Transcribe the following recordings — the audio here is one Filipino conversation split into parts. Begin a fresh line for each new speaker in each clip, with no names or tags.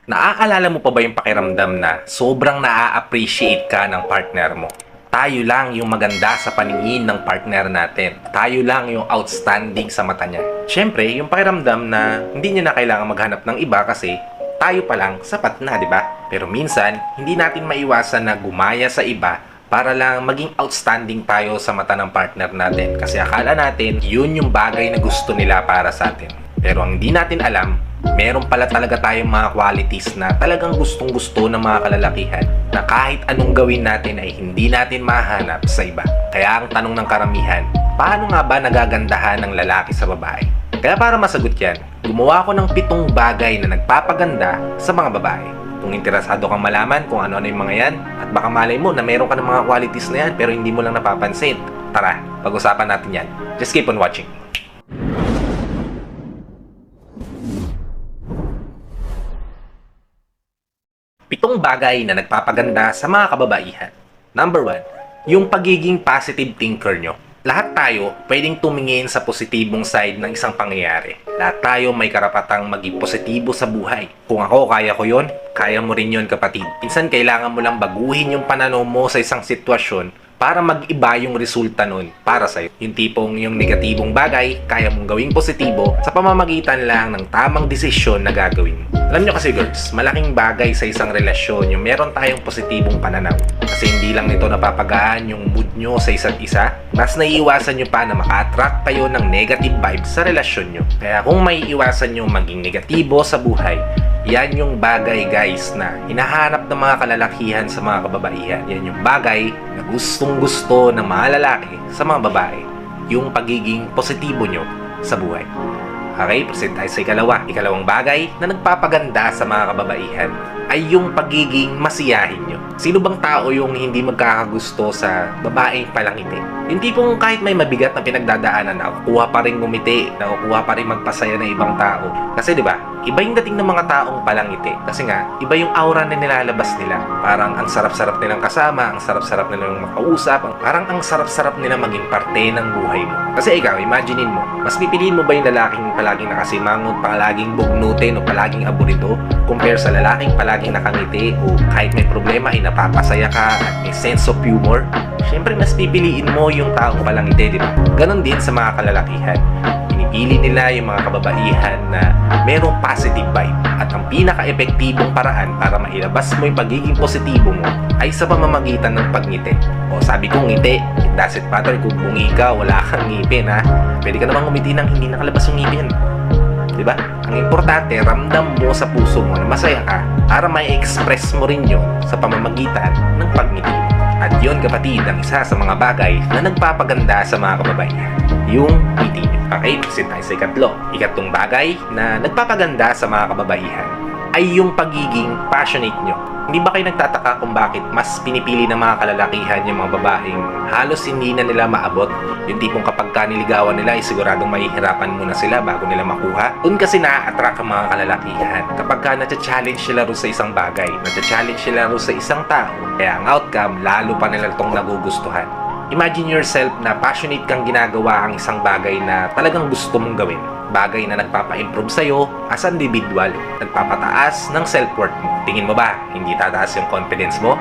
Naaalala mo pa ba yung pakiramdam na sobrang naa-appreciate ka ng partner mo? Tayo lang yung maganda sa paningin ng partner natin. Tayo lang yung outstanding sa mata niya. Siyempre, yung pakiramdam na hindi niya na kailangan maghanap ng iba kasi tayo pa lang sapat na, di ba? Pero minsan, hindi natin maiwasan na gumaya sa iba para lang maging outstanding tayo sa mata ng partner natin. Kasi akala natin, yun yung bagay na gusto nila para sa atin. Pero ang hindi natin alam, meron pala talaga tayong mga qualities na talagang gustong-gusto ng mga kalalakihan na kahit anong gawin natin ay hindi natin mahanap sa iba. Kaya ang tanong ng karamihan, paano nga ba nagagandahan ng lalaki sa babae? Kaya para masagot yan, gumawa ako ng 7 bagay na nagpapaganda sa mga babae. Kung interesado kang malaman kung ano-ano yung mga yan, at baka malay mo na meron ka ng mga qualities na yan pero hindi mo lang napapansin, tara, pag-usapan natin yan. Just keep on watching. Pitong bagay na nagpapaganda sa mga kababaihan. Number 1, yung pagiging positive thinker nyo. Lahat tayo pwedeng tumingin sa positibong side ng isang pangyayari. Lahat tayo may karapatang maging positibo sa buhay. Kung ako kaya ko yon, kaya mo rin yon kapatid. Minsan kailangan mo lang baguhin yung pananaw mo sa isang sitwasyon para mag-iba yung resulta nun para sa'yo. Yung tipong yung negatibong bagay, kaya mong gawing positibo sa pamamagitan lang ng tamang desisyon na gagawin mo. Alam nyo kasi girls, malaking bagay sa isang relasyon yung meron tayong positibong pananaw. Kasi hindi lang nito napapagaan yung mood nyo sa isa't isa, mas naiiwasan nyo pa na maka-attract kayo ng negative vibes sa relasyon nyo. Kaya kung may iwasan nyo maging negatibo sa buhay, yan yung bagay guys na hinahanap ng mga kalalakihan sa mga kababaihan. Yan yung bagay na gustong gusto ng mga lalaki sa mga babae. Yung pagiging positibo nyo sa buhay. Okay, proceed tayo sa ikalawa. Ikalawang bagay na nagpapaganda sa mga kababaihan ay yung pagiging masiyahin nyo. Sino bang tao yung hindi magkakagusto sa babaeng palangiti? Yung tipong kahit may mabigat na pinagdadaanan, nakukuha pa rin ngumiti, nakukuha pa rin magpasaya ng ibang tao. Kasi di ba, iba yung dating ng mga taong palangiti. Kasi nga, iba yung aura na nilalabas nila. Parang ang sarap-sarap nilang kasama, ang sarap-sarap nilang makausap, parang ang sarap-sarap nilang maging parte ng buhay mo. Kasi ikaw, imaginein mo, mas pipiliin mo ba yung lalaking palaging nakasimangot, palaging bugnutin o palaging aburito compare sa lalaking palaging nakangiti o kahit may problema ay napapasaya ka at may sense of humor? Siyempre, mas pipiliin mo yung taong palangiti, di ba? Ganon din sa mga kalalakihan. Pinipili nila yung mga kababaihan na merong positive vibe at ang pinaka-epektibong paraan para mailabas mo yung pagiging positibo mo ay sa pamamagitan ng pagngiti. O sabi kong ngiti, it doesn't matter kung bungi ka, wala kang ngipin ha. Pwede ka namang ngumiti nang hindi nakalabas yung ngipin. Diba? Ang importante, ramdam mo sa puso mo na masaya ka para may express mo rin yun sa pamamagitan ng pagngiti. At yun kapatid, ang isa sa mga bagay na nagpapaganda sa mga kababaihan, yung ngiti nyo. Okay, proceed tayo sa ikatlo. Ikatlong bagay na nagpapaganda sa mga kababaihan ay yung pagiging passionate nyo. Hindi ba kayo nagtataka kung bakit mas pinipili ng mga kalalakihan yung mga babaeng halos hindi na nila maabot? Yung tipong kapag niligawan nila ay siguradong mahihirapan muna sila bago nila makuha. Doon kasi na-attract ang mga kalalakihan kapag na-challenge sila rin sa isang bagay, na-challenge sila rin sa isang tao. Kaya ang outcome, lalo pa nila itong nagugustuhan. Imagine yourself na passionate kang ginagawa ang isang bagay na talagang gusto mong gawin. Bagay na nagpapa-improve sa'yo as an individual, nagpapataas ng self-worth mo. Tingin mo ba, hindi tataas yung confidence mo?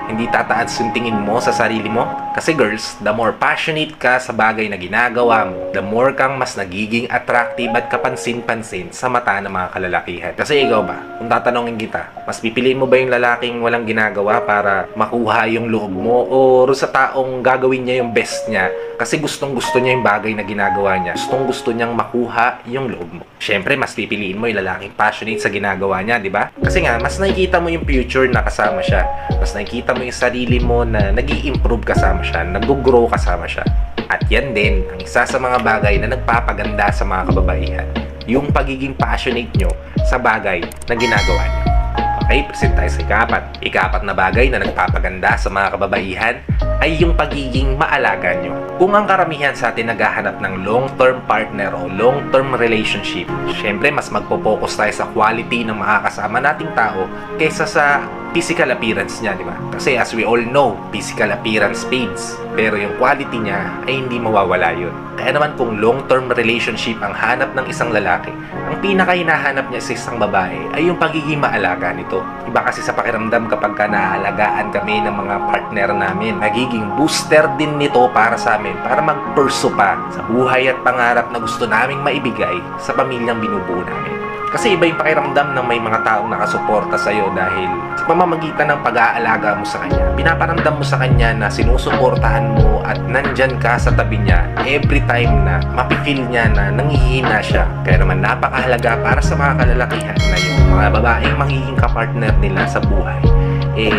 Hindi tataas yung tingin mo sa sarili mo? Kasi girls, the more passionate ka sa bagay na ginagawa mo, the more kang mas nagiging attractive at kapansin-pansin sa mata ng mga kalalakihan. Kasi ikaw ba, kung tatanungin kita, mas pipiliin mo ba yung lalaking walang ginagawa para makuha yung loob mo o sa taong gagawin niya yung best niya kasi gustong-gusto niya yung bagay na ginagawa niya, gustong-gusto niyang makuha yung loob mo? Siyempre, mas pipiliin mo yung lalaking passionate sa ginagawa niya, di ba? Kasi nga, mas nakikita mo yung future na kasama siya. Mas nakikita mo yung sarili mo na nag-i-improve kasama siya, nag-grow kasama siya. At yan din, ang isa sa mga bagay na nagpapaganda sa mga kababaihan. Yung pagiging passionate nyo sa bagay na ginagawa nyo. Okay, proceed tayo sa ikapat. Ikapat na bagay na nagpapaganda sa mga kababaihan ay yung pagiging maalaga nyo. Kung ang karamihan sa atin naghahanap ng long-term partner o long-term relationship, syempre mas magpo-focus tayo sa quality ng makakasama nating tao kaysa sa physical appearance niya, di ba? Kasi as we all know, physical appearance fades. Pero yung quality niya ay hindi mawawala yun. Kaya naman kung long-term relationship ang hanap ng isang lalaki, ang pinaka-hinahanap niya sa isang babae ay yung pagiging maalaga nito. Iba kasi sa pakiramdam kapag ka naaalagaan kami ng mga partner namin, nagiging booster din nito para sa amin para mag-pursue pa sa buhay at pangarap na gusto naming maibigay sa pamilyang binubuo namin. Kasi iba yung pakiramdam ng may mga taong nakasuporta sa'yo dahil sa pamamagitan ng pag-aalaga mo sa kanya. Pinaparamdam mo sa kanya na sinusuportahan mo at nandyan ka sa tabi niya every time na mapifeel niya na nangihina siya. Kaya naman napakahalaga para sa mga kalalakihan na yung mga babaeng magiging kapartner nila sa buhay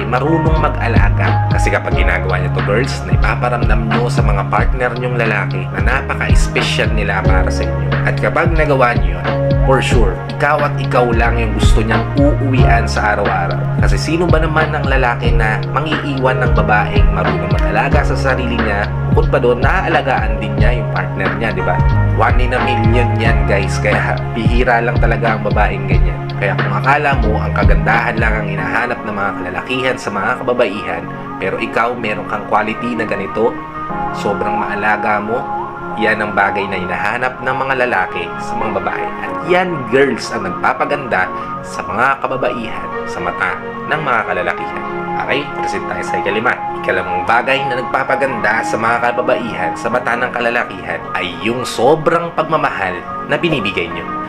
marunong mag-alaga. Kasi kapag ginagawa niya to girls, na ipaparamdam nyo sa mga partner nyong lalaki na napaka-special nila para sa inyo. At kapag nagawa nyo yun, for sure, ikaw at ikaw lang yung gusto niyang uuwian sa araw-araw. Kasi sino ba naman ang lalaki na mangiiwan ng babaeng marunong mag-alaga sa sarili niya? Bukod pa doon, naaalagaan din niya yung partner niya, di ba? 1 in a million yan guys, kaya bihira lang talaga ang babaeng ganyan. Kaya kung akala mo ang kagandahan lang ang hinahanap ng mga kalalakihan sa mga kababaihan, pero ikaw meron kang quality na ganito, sobrang maalaga mo, yan ang bagay na hinahanap ng mga lalaki sa mga babae. At yan girls ang nagpapaganda sa mga kababaihan sa mata ng mga kalalakihan. Okay, proceed tayo sa ikalima. Ikalimang bagay na nagpapaganda sa mga kababaihan sa mata ng kalalakihan ay yung sobrang pagmamahal na binibigay nyo.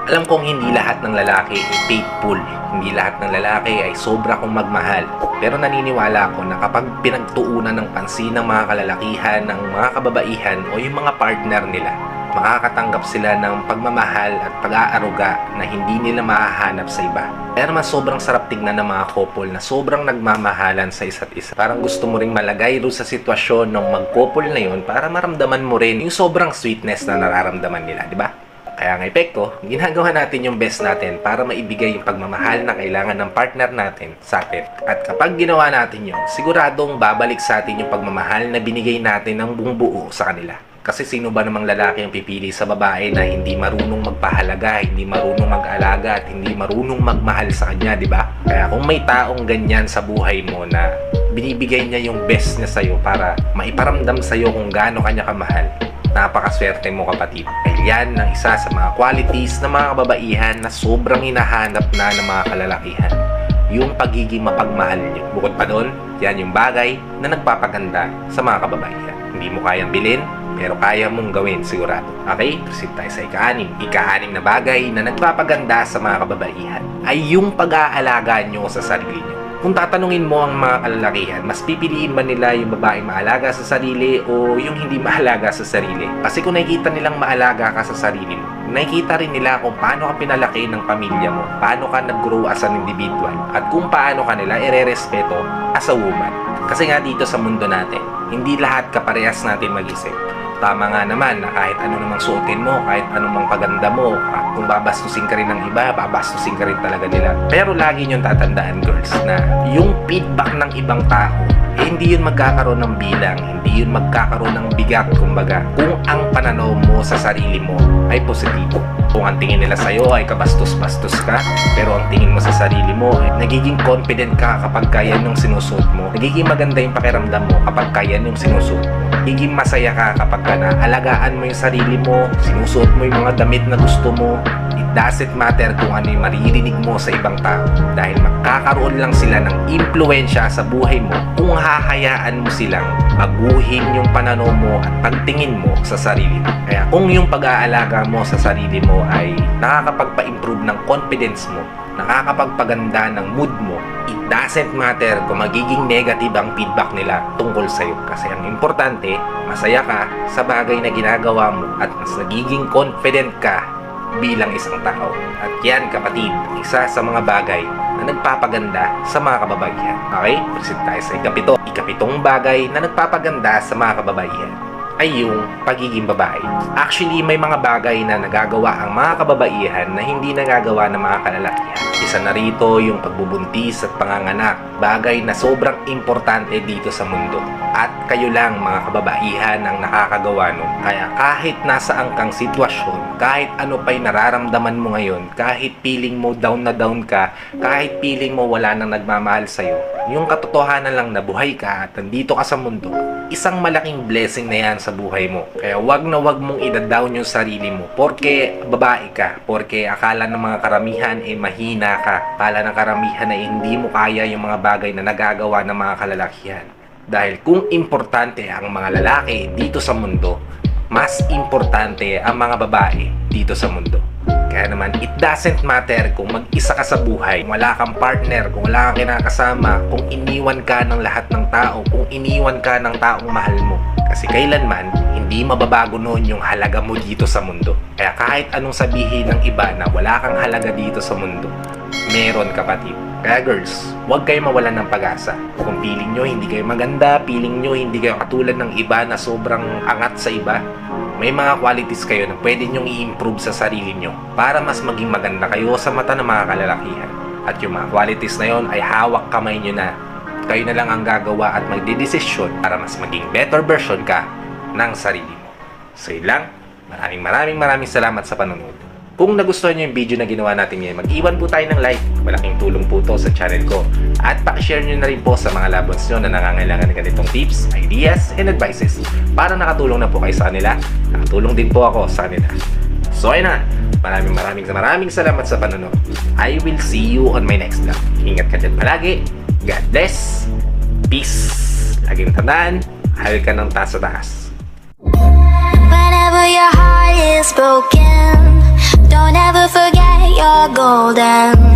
Alam kong hindi lahat ng lalaki ay faithful. Hindi lahat ng lalaki ay sobra kong magmahal. Pero naniniwala ako na kapag pinagtuunan ng pansin ng mga kalalakihan, ng mga kababaihan o yung mga partner nila, makakatanggap sila ng pagmamahal at pag-aaruga na hindi nila mahahanap sa iba. Kaya naman sobrang sarap tignan ng mga couple na sobrang nagmamahalan sa isa't isa. Parang gusto mo ring malagay doon sa sitwasyon ng mag-couple na yun para maramdaman mo rin yung sobrang sweetness na nararamdaman nila, di ba? Kaya nga epekto, ginagawa natin yung best natin para maibigay yung pagmamahal na kailangan ng partner natin sa atin. At kapag ginawa natin yun, siguradong babalik sa atin yung pagmamahal na binigay natin ng buong buo sa kanila. Kasi sino ba namang lalaki ang pipili sa babae na hindi marunong magpahalaga, hindi marunong mag-alaga, at hindi marunong magmahal sa kanya, di ba? Kaya kung may taong ganyan sa buhay mo na binibigay niya yung best niya sa'yo para maiparamdam sa'yo kung gaano kanya kamahal, napakaswerte mo kapatid. Dahil yan ang isa sa mga qualities ng mga kababaihan na sobrang hinahanap na ng mga kalalakihan. Yung pagiging mapagmahal niyo. Bukod pa doon, yan yung bagay na nagpapaganda sa mga kababaihan. Hindi mo kayang bilhin, pero kaya mong gawin sigurado. Okay, proceed tayo sa ika-anim. Ika-anim na bagay na nagpapaganda sa mga kababaihan ay yung pag-aalaga nyo sa sarili nyo. Kung tatanungin mo ang mga kalalakihan, mas pipiliin ba nila yung babaeng maalaga sa sarili o yung hindi maalaga sa sarili? Kasi kung nakikita nilang maalaga ka sa sarili mo, nakikita rin nila kung paano ka pinalaki ng pamilya mo, paano ka nag-grow as an individual, at kung paano ka nila ire-respeto as a woman. Kasi nga dito sa mundo natin, hindi lahat kaparehas natin mag-isip. Tama nga naman na kahit ano namang suotin mo, kahit anong paganda mo, kung babastusin ka rin ng iba, babastusin ka rin talaga nila. Pero lagi niyong tatandaan girls na yung feedback ng ibang tao, hindi yun magkakaroon ng bilang, hindi yun magkakaroon ng bigat, kumbaga, kung ang pananaw mo sa sarili mo ay positibo. Kung ang tingin nila sa'yo ay kabastos-bastos ka, pero ang tingin mo sa sarili mo ay nagiging confident ka kapag kaya yung sinusuot mo. Nagiging maganda yung pakiramdam mo kapag kaya yung sinusuot mo. Nagiging masaya ka kapag naalagaan mo yung sarili mo, sinusuot mo yung mga damit na gusto mo. It doesn't matter kung ano yung maririnig mo sa ibang tao dahil magkakaroon lang sila ng impluensya sa buhay mo kung hahayaan mo silang baguhin yung pananaw mo at pagtingin mo sa sarili mo. Kaya kung yung pag-aalaga mo sa sarili mo ay nakakapagpa-improve ng confidence mo, nakakapagpaganda ng mood mo, it doesn't matter kung magiging negative ang feedback nila tungkol sa'yo. Kasi ang importante, masaya ka sa bagay na ginagawa mo at mas nagiging confident ka bilang isang tao. At yan kapatid, isa sa mga bagay na nagpapaganda sa mga kababaihan. Okay? Proceed tayo sa ikapito. Ikapitong bagay na nagpapaganda sa mga kababaihan ay yung pagiging babae. Actually, may mga bagay na nagagawa ang mga kababaihan na hindi nagagawa ng mga kalalakihan. Isa na rito yung pagbubuntis at panganganak, bagay na sobrang importante dito sa mundo. At kayo lang mga kababaihan ang nakakagawa nun. Kaya kahit nasaan kang sitwasyon, kahit ano pa'y nararamdaman mo ngayon, kahit feeling mo down na down ka, kahit feeling mo wala nang nagmamahal sa'yo, yung katotohanan lang na buhay ka at nandito ka sa mundo, isang malaking blessing na yan sa buhay mo. Kaya wag na wag mong ida-down yung sarili mo porke babae ka, porke akala ng mga karamihan mahina ka, akala ng karamihan hindi mo kaya yung mga bagay na nagagawa ng mga kalalakihan. Dahil kung importante ang mga lalaki dito sa mundo, mas importante ang mga babae dito sa mundo. Kaya naman, it doesn't matter kung mag-isa ka sa buhay, kung wala kang partner, kung wala kang kinakasama, kung iniwan ka ng lahat ng tao, kung iniwan ka ng taong mahal mo. Kasi kailanman, hindi mababago noon yung halaga mo dito sa mundo. Kaya kahit anong sabihin ng iba na wala kang halaga dito sa mundo, meron kapatid. Kaya girls, huwag kayo mawalan ng pag-asa. Kung feeling nyo hindi kayo maganda, feeling nyo hindi kayo katulad ng iba na sobrang angat sa iba, may mga qualities kayo na pwede nyong i-improve sa sarili nyo para mas maging maganda kayo sa mata ng mga kalalakihan. At yung mga qualities na yon ay hawak kamay nyo na. Kayo na lang ang gagawa at magdidesisyon para mas maging better version ka ng sarili mo. So yun lang, maraming salamat sa panonood. Kung nagustuhan nyo yung video na ginawa natin ngayon, mag-iwan po tayo ng like. Malaking tulong po to sa channel ko. At pakishare nyo na rin po sa mga loved ones nyo na nangangailangan ng ganitong tips, ideas, and advices para nakatulong na po kayo sa kanila. Nakatulong din po ako sa kanila. So ayun na, maraming salamat sa panonood. I will see you on my next vlog. Ingat ka dyan palagi. God bless. Peace. Laging tandaan, mahal ka ng taas sa taas.
Whenever your heart is broken, don't ever forget you're golden.